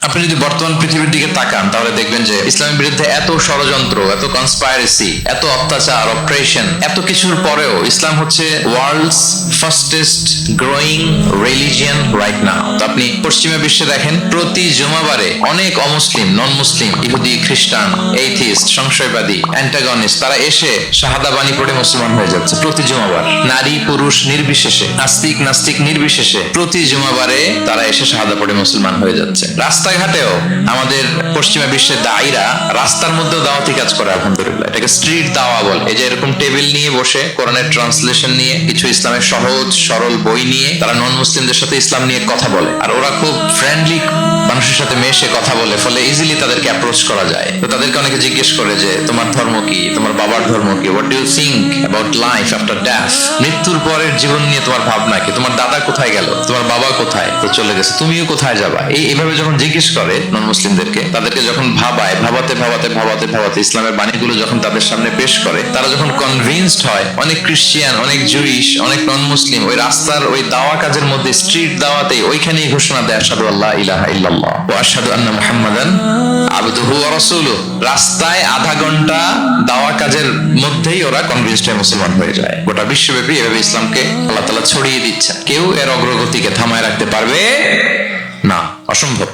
আপনি যদি বর্তমান পৃথিবীর দিকে তাকান তাহলে দেখবেন যে ইসলামের বিরুদ্ধে এত ষড়যন্ত্র, এত কনস্পাইরেসি, এত অত্যাচার, অপারেশন, এত কিছুর পরেও ইসলাম হচ্ছে world's fastest growing religion right now. তো আপনি পশ্চিমা বিশ্বে দেখেন প্রতি জুমাবারে অনেক অমুসলিম, নন মুসলিম, ইহুদি, খ্রিস্টান, এইথিস্ট, সংশয়বাদী, অ্যান্টাগনিস্ট তারা এসে শাহাদা বাণী পড়ে মুসলমান হয়ে যাচ্ছে প্রতি জুমাবার। নারী পুরুষ নির্বিশেষে, আস্তিক নাস্তিক নির্বিশেষে প্রতি জুমাবারে তারা এসে শাহাদা পড়ে মুসলমান হয়ে যাচ্ছে। রাস্তাঘাটেও আমাদের পশ্চিমা বিশ্বের দায়ীরা রাস্তার মধ্যেও দাওয়াতি কাজ করে, আলহামদুলিল্লাহ। এটাকে স্ট্রিট দাওয়া বলে। এই যে এরকম টেবিল নিয়ে বসে কোরআনের ট্রান্সলেশন নিয়ে, কিছু ইসলামের সহজ সরল বই নিয়ে তারা নন মুসলিমদের সাথে ইসলাম নিয়ে কথা বলে, আর ওরা খুব ফ্রেন্ডলি মানুষের সাথে মেশে কথা বলে, ফলে ইজিলি তাদেরকে অ্যাপ্রোচ করা যায়। তো তাদেরকে অনেকে জিজ্ঞেস করে যে তোমার ধর্ম কি, তোমার বাবার ধর্ম কি, what do you think about life after death, মৃত্যুর পরের জীবন নিয়ে তোমার ভাবনা কি, তোমার দাদা কোথায় গেল, তোমার বাবা কোথায়, তো চলে গেছে, তুমিও কোথায় যাবা। এইভাবে যখন জিজ্ঞেস করে নন মুসলিমদেরকে, তাদেরকে যখন ভাবায়, ভাবাতে ভাবাতে ভাবাতে ভাবাতে ইসলামের বাণীগুলো যখন তাদের সামনে পেশ করে, তারা যখন কনভিন্সড হয়, অনেক ক্রিশ্চিয়ান, অনেক জুইশ, অনেক নন মুসলিম ওই রাস্তার ওই দাওয়া কাজের মধ্যে, স্ট্রিট দাওয়াতে ওইখানেই ঘোষণা দেয় আশহাদু আল্লা ইলাহা ইল্লাল্লাহ ওয়া আশহাদু আন্না মুহাম্মাদান আবদুহু ওয়া রাসূলুহু। রাস্তায় আধা ঘন্টা দাওয়া কাজের মধ্যেই ওরা কনভিন্সড হয়ে মুসলমান হয়ে যায়। গোটা বিশ্বব্যাপী এভাবে ইসলামকে আল্লাহ তাআলা ছড়িয়ে দিচ্ছেন। কেউ এর অগ্রগতিকে থামায় রাখতে পারবে না, অসম্ভব।